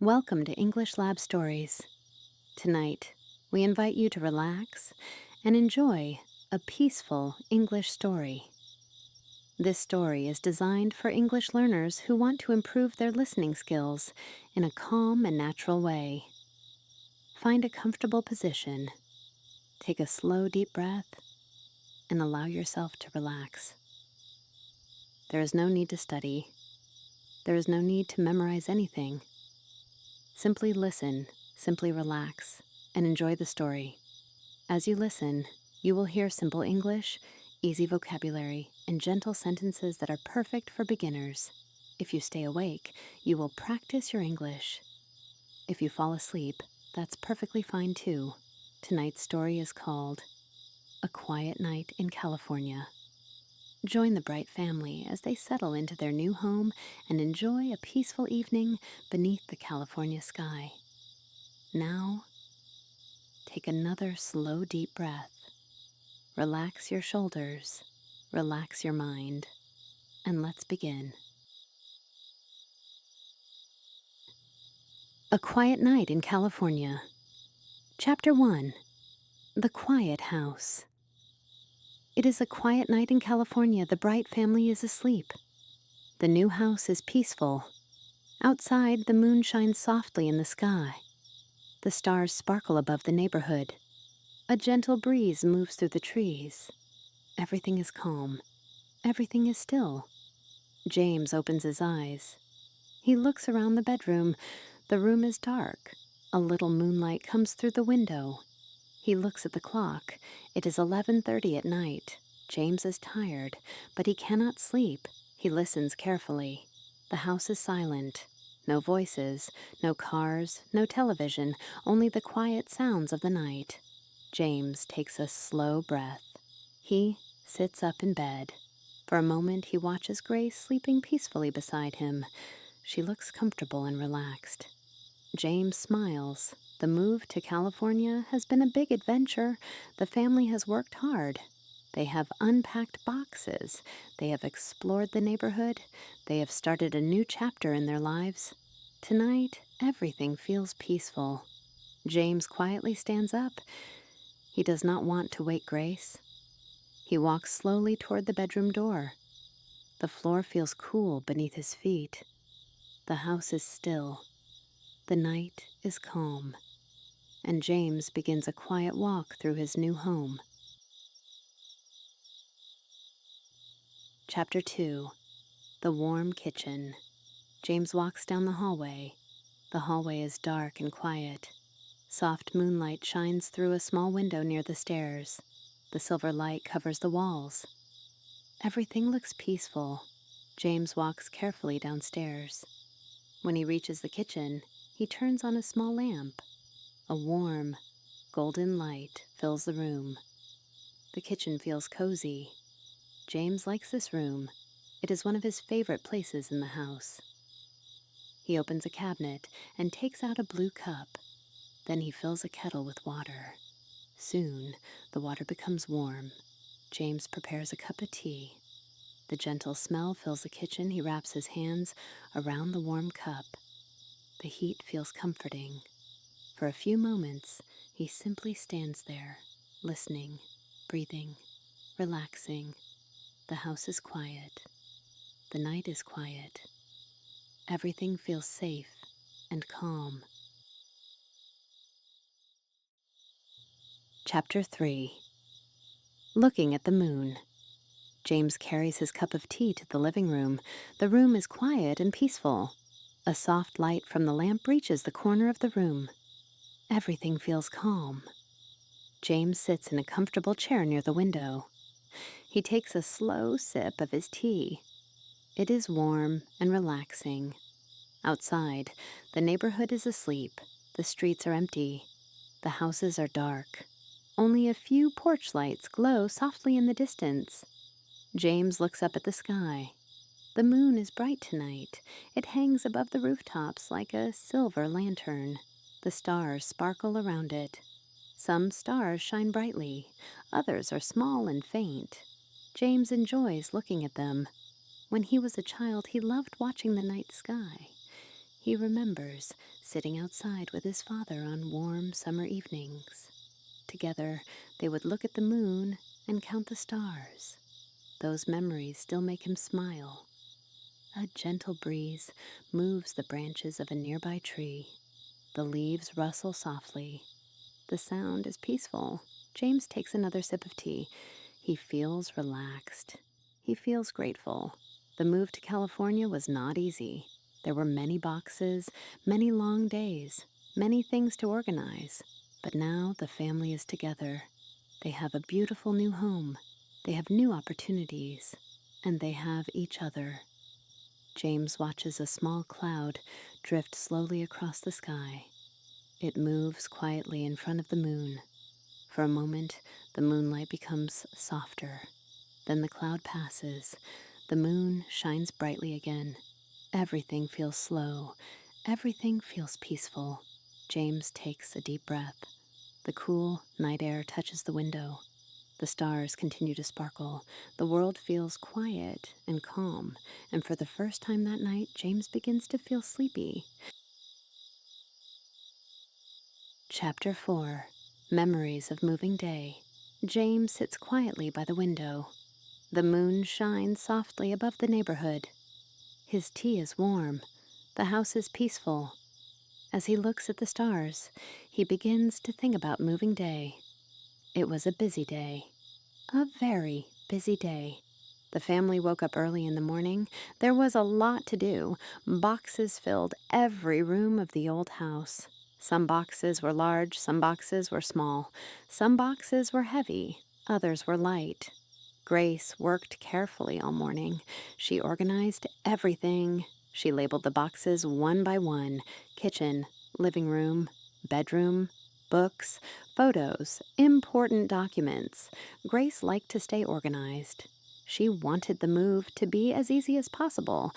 Welcome to English Lab Stories. Tonight, we invite you to relax and enjoy a peaceful English story. This story is designed for English learners who want to improve their listening skills in a calm and natural way. Find a comfortable position, take a slow, deep breath, and allow yourself to relax. There is no need to study. There is no need to memorize anything. Simply listen, simply relax, and enjoy the story. As you listen, you will hear simple English, easy vocabulary, and gentle sentences that are perfect for beginners. If you stay awake, you will practice your English. If you fall asleep, that's perfectly fine too. Tonight's story is called A Quiet Night in California. Join the Bright family as they settle into their new home and enjoy a peaceful evening beneath the California sky. Now, take another slow, deep breath. Relax your shoulders, relax your mind, and let's begin. A Quiet Night in California. Chapter 1. The Quiet House. It is a quiet night in California. The Bright family is asleep. The new house is peaceful. Outside, the moon shines softly in the sky. The stars sparkle above the neighborhood. A gentle breeze moves through the trees. Everything is calm. Everything is still. James opens his eyes. He looks around the bedroom. The room is dark. A little moonlight comes through the window. He looks at the clock. It is 11:30 at night. James is tired, but he cannot sleep. He listens carefully. The house is silent. No voices, no cars, no television, only the quiet sounds of the night. James takes a slow breath. He sits up in bed. For a moment, he watches Grace sleeping peacefully beside him. She looks comfortable and relaxed. James smiles. The move to California has been a big adventure. The family has worked hard. They have unpacked boxes. They have explored the neighborhood. They have started a new chapter in their lives. Tonight, everything feels peaceful. James quietly stands up. He does not want to wake Grace. He walks slowly toward the bedroom door. The floor feels cool beneath his feet. The house is still. The night is calm, and James begins a quiet walk through his new home. Chapter 2. The Warm Kitchen. James walks down the hallway. The hallway is dark and quiet. Soft moonlight shines through a small window near the stairs. The silver light covers the walls. Everything looks peaceful. James walks carefully downstairs. When he reaches the kitchen, he turns on a small lamp. A warm, golden light fills the room. The kitchen feels cozy. James likes this room. It is one of his favorite places in the house. He opens a cabinet and takes out a blue cup. Then he fills a kettle with water. Soon, the water becomes warm. James prepares a cup of tea. The gentle smell fills the kitchen. He wraps his hands around the warm cup. The heat feels comforting. For a few moments, he simply stands there, listening, breathing, relaxing. The house is quiet. The night is quiet. Everything feels safe and calm. Chapter 3. Looking at the moon. James carries his cup of tea to the living room. The room is quiet and peaceful. A soft light from the lamp reaches the corner of the room. Everything feels calm. James sits in a comfortable chair near the window. He takes a slow sip of his tea. It is warm and relaxing. Outside, the neighborhood is asleep. The streets are empty. The houses are dark. Only a few porch lights glow softly in the distance. James looks up at the sky. The moon is bright tonight. It hangs above the rooftops like a silver lantern. The stars sparkle around it. Some stars shine brightly. Others are small and faint. James enjoys looking at them. When he was a child, he loved watching the night sky. He remembers sitting outside with his father on warm summer evenings. Together, they would look at the moon and count the stars. Those memories still make him smile. A gentle breeze moves the branches of a nearby tree. The leaves rustle softly. The sound is peaceful. James takes another sip of tea. He feels relaxed. He feels grateful. The move to California was not easy. There were many boxes, many long days, many things to organize. But now the family is together. They have a beautiful new home. They have new opportunities. And they have each other. James watches a small cloud drift slowly across the sky. It moves quietly in front of the moon. For a moment, the moonlight becomes softer. Then the cloud passes. The moon shines brightly again. Everything feels slow. Everything feels peaceful. James takes a deep breath. The cool night air touches the window. The stars continue to sparkle. The world feels quiet and calm. And for the first time that night, James begins to feel sleepy. Chapter 4. Memories of Moving Day. James sits quietly by the window. The moon shines softly above the neighborhood. His tea is warm. The house is peaceful. As he looks at the stars, he begins to think about moving day. It was a busy day. A very busy day. The family woke up early in the morning. There was a lot to do. Boxes filled every room of the old house. Some boxes were large, some boxes were small. Some boxes were heavy, others were light. Grace worked carefully all morning. She organized everything. She labeled the boxes one by one: kitchen, living room, bedroom, books, photos, important documents. Grace liked to stay organized. She wanted the move to be as easy as possible.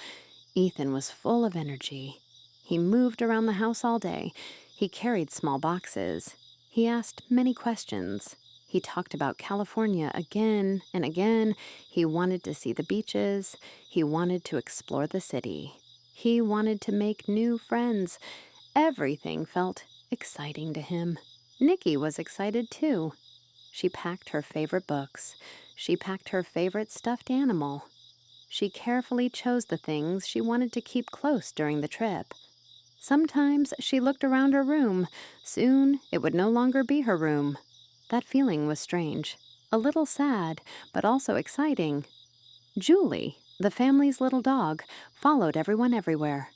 Ethan was full of energy. He moved around the house all day. He carried small boxes. He asked many questions. He talked about California again and again. He wanted to see the beaches. He wanted to explore the city. He wanted to make new friends. Everything felt exciting to him. Nikki was excited too. She packed her favorite books. She packed her favorite stuffed animal. She carefully chose the things she wanted to keep close during the trip. Sometimes she looked around her room. Soon it would no longer be her room. That feeling was strange, a little sad, but also exciting. Julie, the family's little dog, followed everyone everywhere.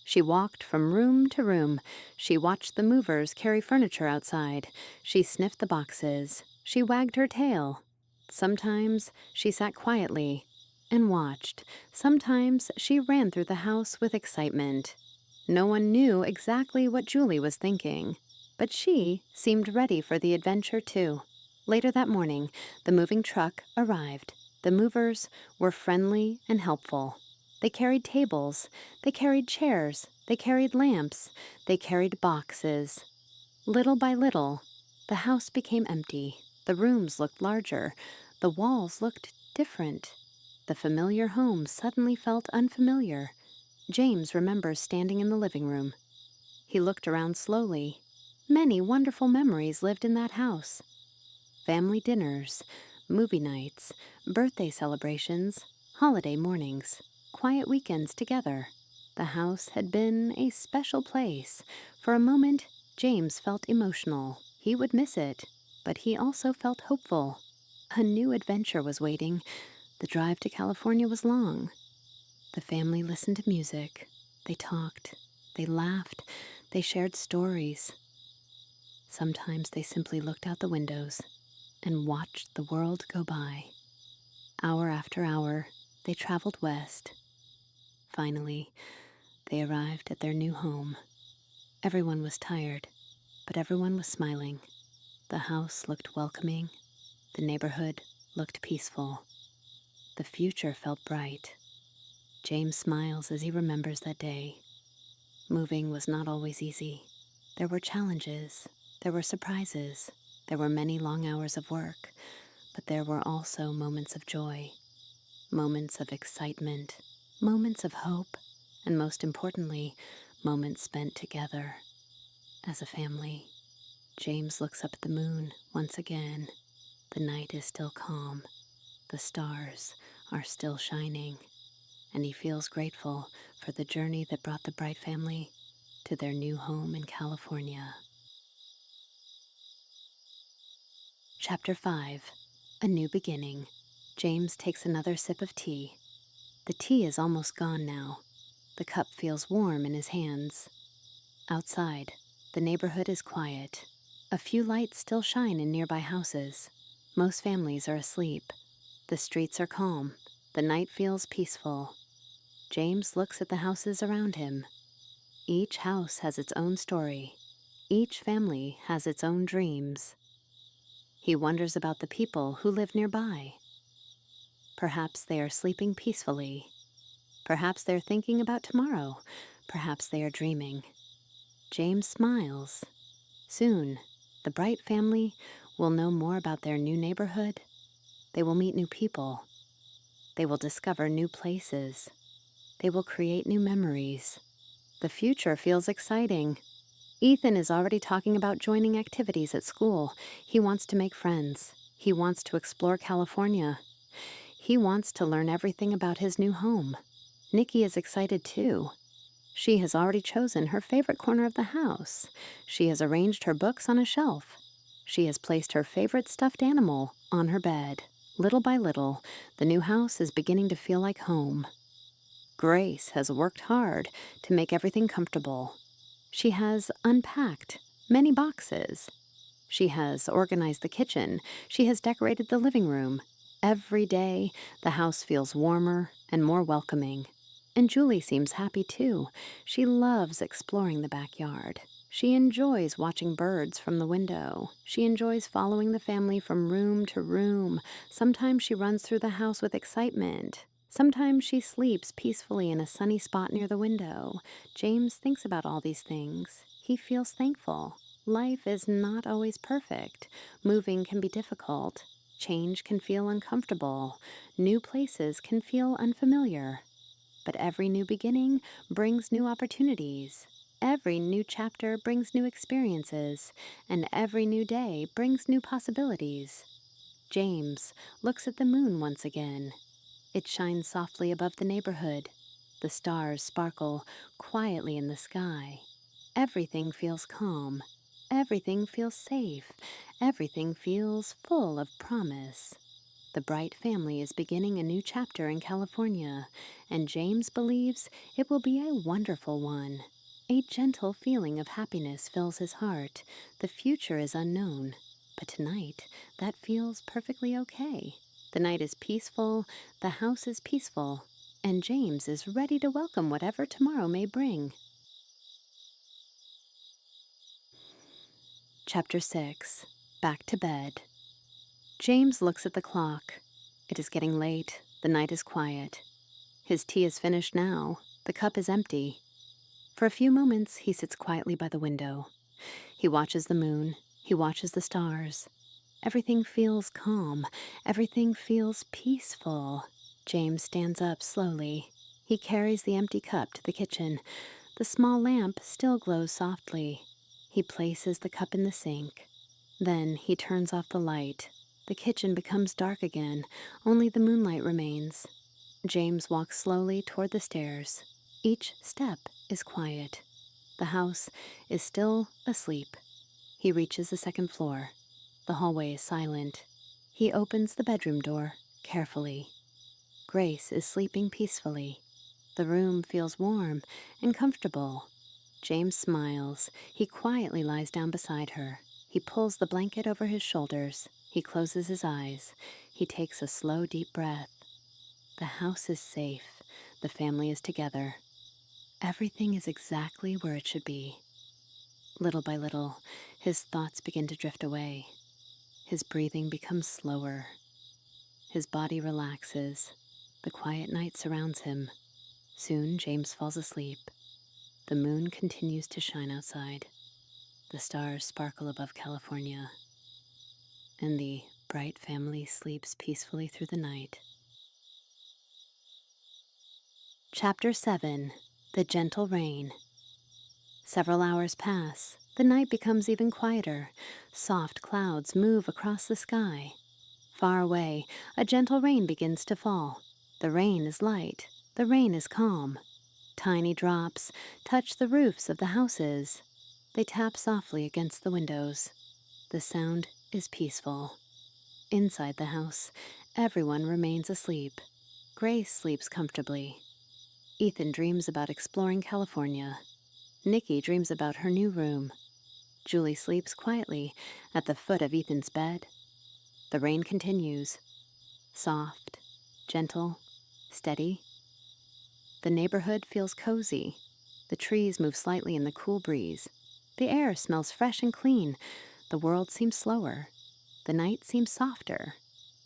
She walked from room to room. She watched the movers carry furniture outside. She sniffed the boxes. She wagged her tail. Sometimes she sat quietly and watched. Sometimes she ran through the house with excitement. No one knew exactly what Julie was thinking, but she seemed ready for the adventure too. Later that morning, the moving truck arrived. The movers were friendly and helpful. They carried tables, they carried chairs, they carried lamps, they carried boxes. Little by little, the house became empty. The rooms looked larger. The walls looked different. The familiar home suddenly felt unfamiliar. James remembers standing in the living room. He looked around slowly. Many wonderful memories lived in that house. Family dinners, movie nights, birthday celebrations, holiday mornings, quiet weekends together. The house had been a special place. For a moment, James felt emotional. He would miss it, but he also felt hopeful. A new adventure was waiting. The drive to California was long. The family listened to music. They talked. They laughed. They shared stories. Sometimes they simply looked out the windows and watched the world go by. Hour after hour, they traveled west. Finally, they arrived at their new home. Everyone was tired, but everyone was smiling. The house looked welcoming. The neighborhood looked peaceful. The future felt bright. James smiles as he remembers that day. Moving was not always easy. There were challenges. There were surprises. There were many long hours of work. But there were also moments of joy, moments of excitement, moments of hope, and most importantly, moments spent together as a family. James looks up at the moon once again. The night is still calm. The stars are still shining, and he feels grateful for the journey that brought the Bright family to their new home in California. Chapter 5. A New Beginning. James takes another sip of tea. The tea is almost gone now. The cup feels warm in his hands. Outside, the neighborhood is quiet. A few lights still shine in nearby houses. Most families are asleep. The streets are calm. The night feels peaceful. James looks at the houses around him. Each house has its own story. Each family has its own dreams. He wonders about the people who live nearby. Perhaps they are sleeping peacefully. Perhaps they're thinking about tomorrow. Perhaps they are dreaming. James smiles. Soon, the Bright family will know more about their new neighborhood. They will meet new people. They will discover new places. They will create new memories. The future feels exciting. Ethan is already talking about joining activities at school. He wants to make friends. He wants to explore California. He wants to learn everything about his new home. Nikki is excited too. She has already chosen her favorite corner of the house. She has arranged her books on a shelf. She has placed her favorite stuffed animal on her bed. Little by little, the new house is beginning to feel like home. Grace has worked hard to make everything comfortable. She has unpacked many boxes. She has organized the kitchen. She has decorated the living room. Every day, the house feels warmer and more welcoming. And Julie seems happy too. She loves exploring the backyard. She enjoys watching birds from the window. She enjoys following the family from room to room. Sometimes she runs through the house with excitement. Sometimes she sleeps peacefully in a sunny spot near the window. James thinks about all these things. He feels thankful. Life is not always perfect. Moving can be difficult. Change can feel uncomfortable. New places can feel unfamiliar. But every new beginning brings new opportunities. Every new chapter brings new experiences, and every new day brings new possibilities. James looks at the moon once again. It shines softly above the neighborhood. The stars sparkle quietly in the sky. Everything feels calm. Everything feels safe. Everything feels full of promise. The Bright family is beginning a new chapter in California, and James believes it will be a wonderful one. A gentle feeling of happiness fills his heart. The future is unknown, but tonight that feels perfectly okay. The night is peaceful, the house is peaceful, and James is ready to welcome whatever tomorrow may bring. Chapter 6. Back to Bed. James looks at the clock. It is getting late. The night is quiet. His tea is finished now. The cup is empty. For a few moments, he sits quietly by the window. He watches the moon. He watches the stars. Everything feels calm. Everything feels peaceful. James stands up slowly. He carries the empty cup to the kitchen. The small lamp still glows softly. He places the cup in the sink. Then he turns off the light. The kitchen becomes dark again. Only the moonlight remains. James walks slowly toward the stairs. Each step is quiet. The house is still asleep. He reaches the second floor. The hallway is silent. He opens the bedroom door carefully. Grace is sleeping peacefully. The room feels warm and comfortable. James smiles. He quietly lies down beside her. He pulls the blanket over his shoulders. He closes his eyes. He takes a slow, deep breath. The house is safe. The family is together. Everything is exactly where it should be. Little by little, his thoughts begin to drift away. His breathing becomes slower. His body relaxes. The quiet night surrounds him. Soon, James falls asleep. The moon continues to shine outside. The stars sparkle above California. And the Bright family sleeps peacefully through the night. Chapter 7. The Gentle Rain. Several hours pass. The night becomes even quieter. Soft clouds move across the sky. Far away, a gentle rain begins to fall. The rain is light. The rain is calm. Tiny drops touch the roofs of the houses. They tap softly against the windows. The sound is peaceful. Inside the house, everyone remains asleep. Grace sleeps comfortably. Ethan dreams about exploring California. Nikki dreams about her new room. Julie sleeps quietly at the foot of Ethan's bed. The rain continues. Soft, gentle, steady. The neighborhood feels cozy. The trees move slightly in the cool breeze. The air smells fresh and clean. The world seems slower. The night seems softer.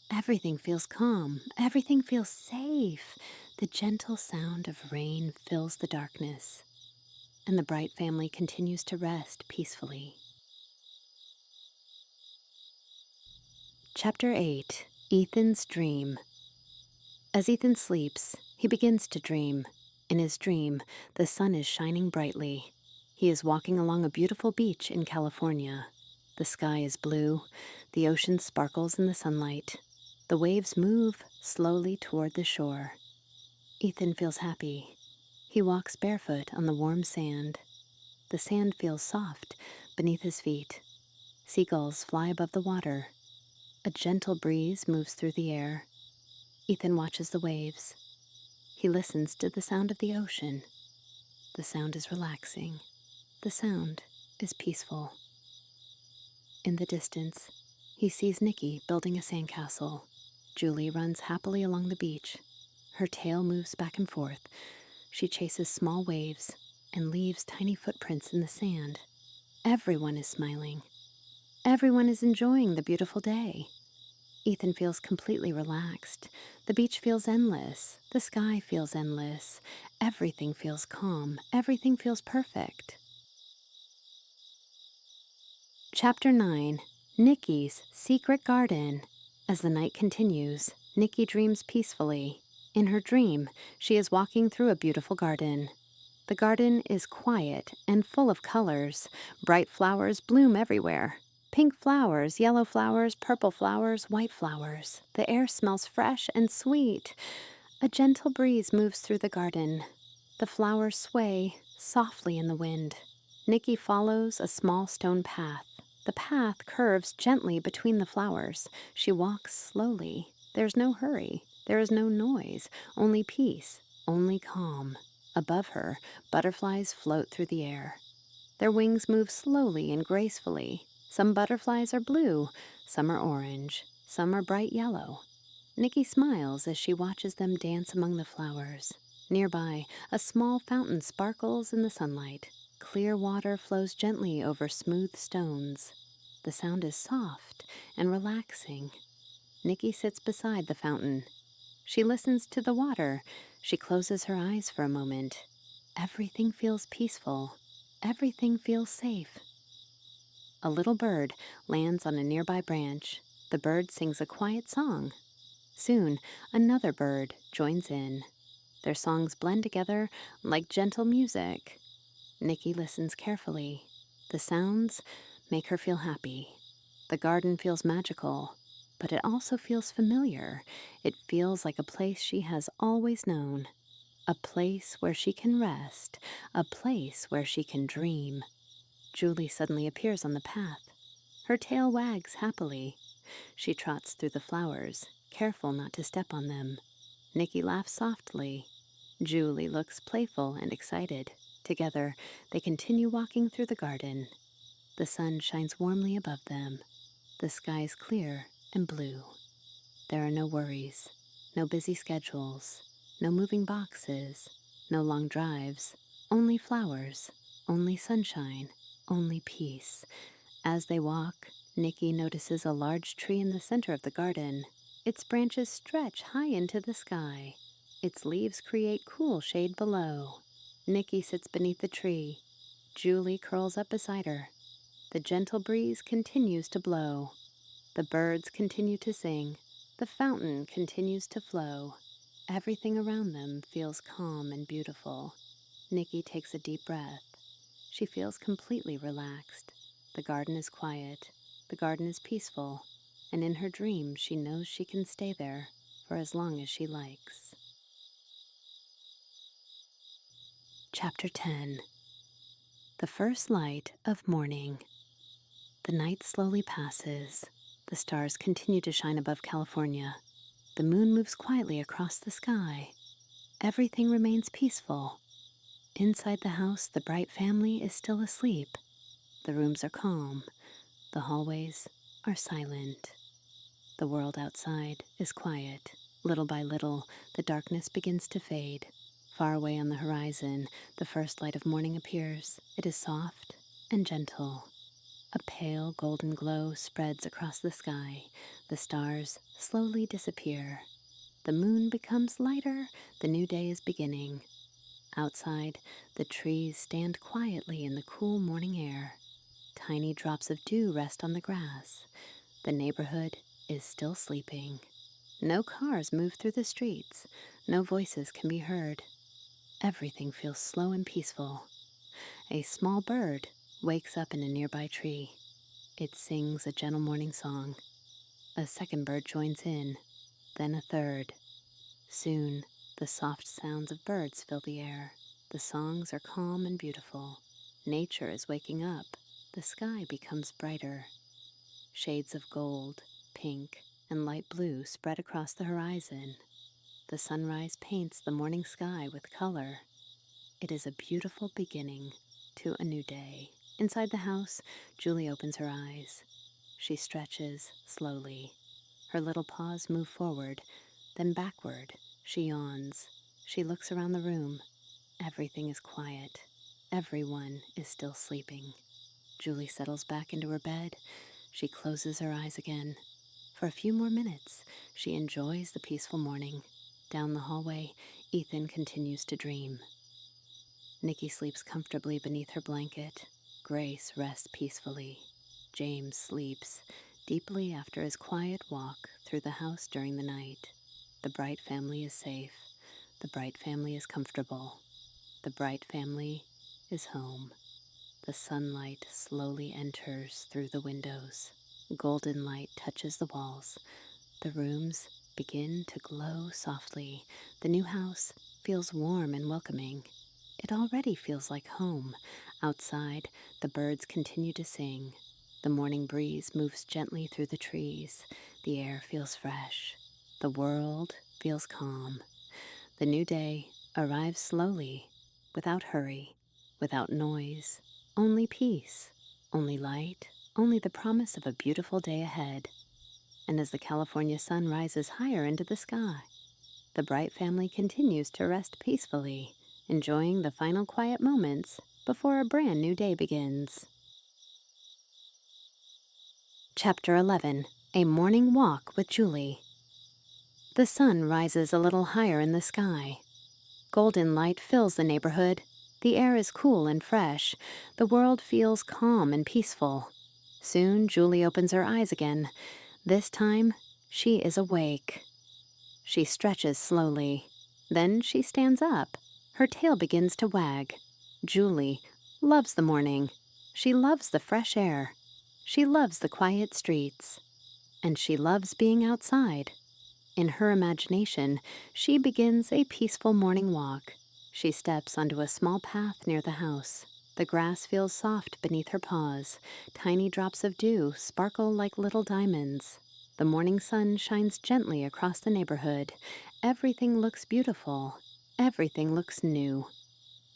Everything feels calm. Everything feels safe. The gentle sound of rain fills the darkness, and the Bright family continues to rest peacefully. Chapter 8. Ethan's Dream. As Ethan sleeps, he begins to dream. In his dream, the sun is shining brightly. He is walking along a beautiful beach in California. The sky is blue. The ocean sparkles in the sunlight. The waves move slowly toward the shore. Ethan feels happy. He walks barefoot on the warm sand. The sand feels soft beneath his feet. Seagulls fly above the water. A gentle breeze moves through the air. Ethan watches the waves. He listens to the sound of the ocean. The sound is relaxing. The sound is peaceful. In the distance, he sees Nikki building a sandcastle. Julie runs happily along the beach. Her tail moves back and forth. She chases small waves and leaves tiny footprints in the sand. Everyone is smiling. Everyone is enjoying the beautiful day. Ethan feels completely relaxed. The beach feels endless. The sky feels endless. Everything feels calm. Everything feels perfect. Chapter 9. Nikki's Secret Garden. As the night continues, Nikki dreams peacefully. In her dream, she is walking through a beautiful garden. The garden is quiet and full of colors. Bright flowers bloom everywhere. Pink flowers, yellow flowers, purple flowers, white flowers. The air smells fresh and sweet. A gentle breeze moves through the garden. The flowers sway softly in the wind. Nikki follows a small stone path. The path curves gently between the flowers. She walks slowly. There's no hurry. There is no noise. Only peace. Only calm. Above her, butterflies float through the air. Their wings move slowly and gracefully. Some butterflies are blue. Some are orange. Some are bright yellow. Nikki smiles as she watches them dance among the flowers. Nearby, a small fountain sparkles in the sunlight. Clear water flows gently over smooth stones. The sound is soft and relaxing. Nikki sits beside the fountain. She listens to the water. She closes her eyes for a moment. Everything feels peaceful. Everything feels safe. A little bird lands on a nearby branch. The bird sings a quiet song. Soon, another bird joins in. Their songs blend together like gentle music. Nikki listens carefully. The sounds make her feel happy. The garden feels magical, but it also feels familiar. It feels like a place she has always known. A place where she can rest. A place where she can dream. Julie suddenly appears on the path. Her tail wags happily. She trots through the flowers, careful not to step on them. Nikki laughs softly. Julie looks playful and excited. Together, they continue walking through the garden. The sun shines warmly above them. The sky is clear and blue. There are no worries, no busy schedules, no moving boxes, no long drives, only flowers, only sunshine, only peace. As they walk, Nikki notices a large tree in the center of the garden. Its branches stretch high into the sky. Its leaves create cool shade below. Nikki sits beneath the tree. Julie curls up beside her. The gentle breeze continues to blow. The birds continue to sing. The fountain continues to flow. Everything around them feels calm and beautiful. Nikki takes a deep breath. She feels completely relaxed. The garden is quiet, the garden is peaceful, and in her dream she knows she can stay there for as long as she likes. Chapter 10. The First Light of Morning. The night slowly passes. The stars continue to shine above California. The moon moves quietly across the sky. Everything remains peaceful. Inside the house, the Bright family is still asleep. The rooms are calm. The hallways are silent. The world outside is quiet. Little by little, the darkness begins to fade. Far away on the horizon, the first light of morning appears. It is soft and gentle. A pale golden glow spreads across the sky. The stars slowly disappear. The moon becomes lighter. The new day is beginning. Outside, the trees stand quietly in the cool morning air. Tiny drops of dew rest on the grass. The neighborhood is still sleeping. No cars move through the streets. No voices can be heard. Everything feels slow and peaceful. A small bird wakes up in a nearby tree. It sings a gentle morning song. A second bird joins in, then a third. Soon, the soft sounds of birds fill the air. The songs are calm and beautiful. Nature is waking up. The sky becomes brighter. Shades of gold, pink, and light blue spread across the horizon. The sunrise paints the morning sky with color. It is a beautiful beginning to a new day. Inside the house, Julie opens her eyes. She stretches slowly. Her little paws move forward, then backward. She yawns. She looks around the room. Everything is quiet. Everyone is still sleeping. Julie settles back into her bed. She closes her eyes again. For a few more minutes, she enjoys the peaceful morning. Down the hallway, Ethan continues to dream. Nikki sleeps comfortably beneath her blanket. Grace rests peacefully. James sleeps deeply after his quiet walk through the house during the night. The Bright family is safe. The Bright family is comfortable. The Bright family is home. The sunlight slowly enters through the windows. Golden light touches the walls. The rooms begin to glow softly. The new house feels warm and welcoming. It already feels like home. Outside, the birds continue to sing. The morning breeze moves gently through the trees. The air feels fresh. The world feels calm. The new day arrives slowly, without hurry, without noise, only peace, only light, only the promise of a beautiful day ahead. And as the California sun rises higher into the sky, the Bright family continues to rest peacefully, enjoying the final quiet moments before a brand new day begins. Chapter 11. A Morning Walk with Julie. The sun rises a little higher in the sky. Golden light fills the neighborhood. The air is cool and fresh. The world feels calm and peaceful. Soon, Julie opens her eyes again. This time, she is awake. She stretches slowly. Then she stands up. Her tail begins to wag. Julie loves the morning. She loves the fresh air. She loves the quiet streets. And she loves being outside. In her imagination, she begins a peaceful morning walk. She steps onto a small path near the house. The grass feels soft beneath her paws. Tiny drops of dew sparkle like little diamonds. The morning sun shines gently across the neighborhood. Everything looks beautiful. Everything looks new.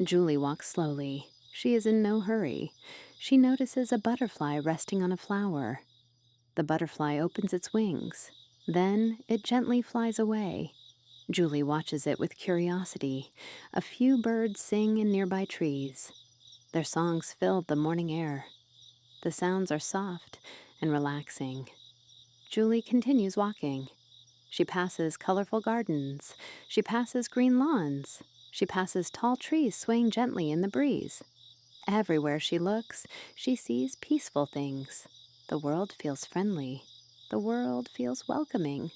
Julie walks slowly. She is in no hurry. She notices a butterfly resting on a flower. The butterfly opens its wings. Then it gently flies away. Julie watches it with curiosity. A few birds sing in nearby trees. Their songs fill the morning air. The sounds are soft and relaxing. Julie continues walking. She passes colorful gardens. She passes green lawns. She passes tall trees swaying gently in the breeze. Everywhere she looks, she sees peaceful things. The world feels friendly. The world feels welcoming.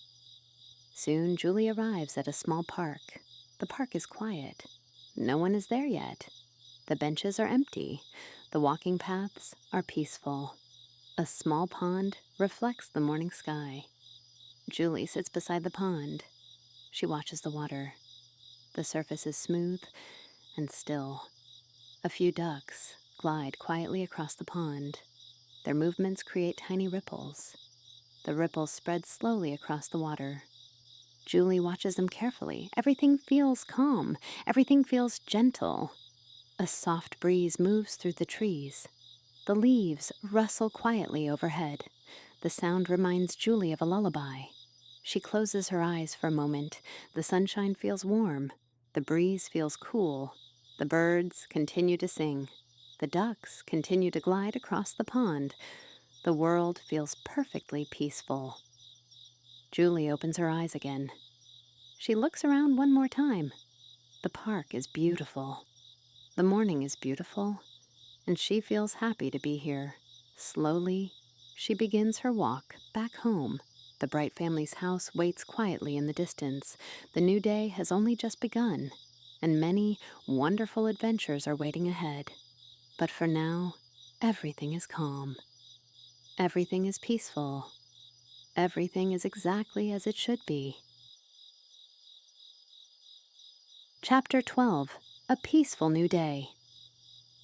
Soon, Julie arrives at a small park. The park is quiet. No one is there yet. The benches are empty. The walking paths are peaceful. A small pond reflects the morning sky. Julie sits beside the pond. She watches the water. The surface is smooth and still. A few ducks glide quietly across the pond. Their movements create tiny ripples. The ripples spread slowly across the water. Julie watches them carefully. Everything feels calm. Everything feels gentle. A soft breeze moves through the trees. The leaves rustle quietly overhead. The sound reminds Julie of a lullaby. She closes her eyes for a moment. The sunshine feels warm. The breeze feels cool. The birds continue to sing. The ducks continue to glide across the pond. The world feels perfectly peaceful. Julie opens her eyes again. She looks around one more time. The park is beautiful. The morning is beautiful, and she feels happy to be here. Slowly, she begins her walk back home. The Bright family's house waits quietly in the distance. The new day has only just begun, and many wonderful adventures are waiting ahead. But for now, everything is calm. Everything is peaceful. Everything is exactly as it should be. Chapter 12. A Peaceful New Day.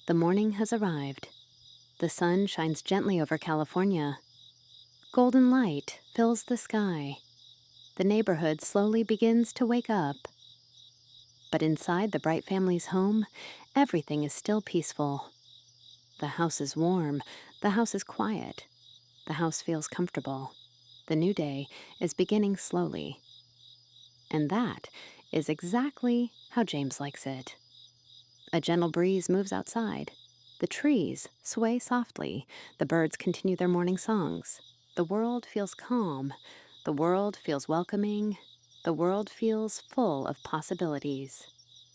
The morning has arrived. The sun shines gently over California. Golden light fills the sky. The neighborhood slowly begins to wake up. But inside the Bright family's home, everything is still peaceful. The house is warm. The house is quiet. The house feels comfortable. The new day is beginning slowly. And that is exactly how James likes it. A gentle breeze moves outside. The trees sway softly. The birds continue their morning songs. The world feels calm. The world feels welcoming. The world feels full of possibilities.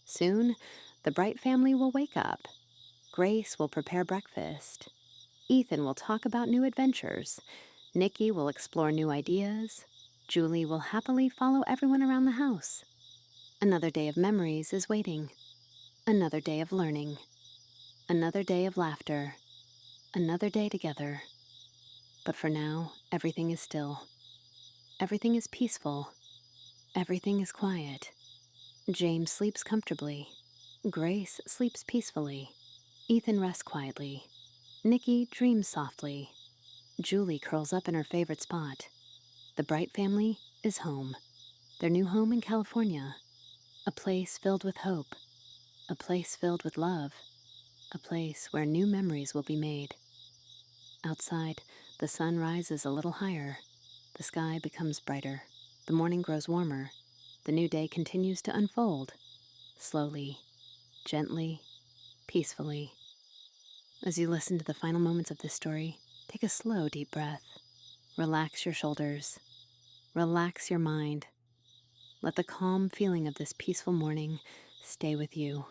Soon, the Bright family will wake up. Grace will prepare breakfast. Ethan will talk about new adventures. Nikki will explore new ideas. Julie will happily follow everyone around the house. Another day of memories is waiting. Another day of learning. Another day of laughter. Another day together. But for now, everything is still. Everything is peaceful. Everything is quiet. James sleeps comfortably. Grace sleeps peacefully. Ethan rests quietly. Nikki dreams softly. Julie curls up in her favorite spot. The Bright family is home. Their new home in California. A place filled with hope. A place filled with love. A place where new memories will be made. Outside, the sun rises a little higher. The sky becomes brighter. The morning grows warmer. The new day continues to unfold. Slowly, gently, peacefully. As you listen to the final moments of this story, take a slow, deep breath. Relax your shoulders. Relax your mind. Let the calm feeling of this peaceful morning stay with you.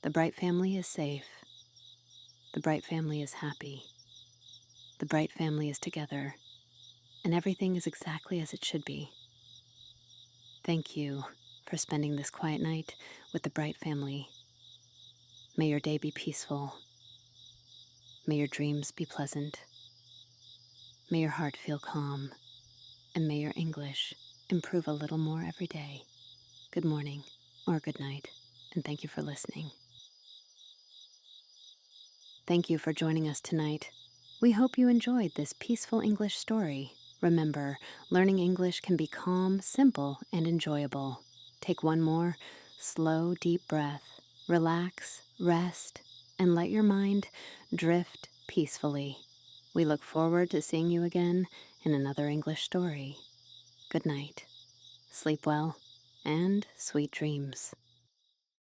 The Bright family is safe. The Bright family is happy. The Bright family is together. And everything is exactly as it should be. Thank you for spending this quiet night with the Bright family. May your day be peaceful. May your dreams be pleasant. May your heart feel calm. And may your English improve a little more every day. Good morning or good night, and thank you for listening. Thank you for joining us tonight. We hope you enjoyed this peaceful English story. Remember, learning English can be calm, simple, and enjoyable. Take one more slow, deep breath. Relax, rest, and let your mind drift peacefully. We look forward to seeing you again in another English story. Good night. Sleep well, and sweet dreams.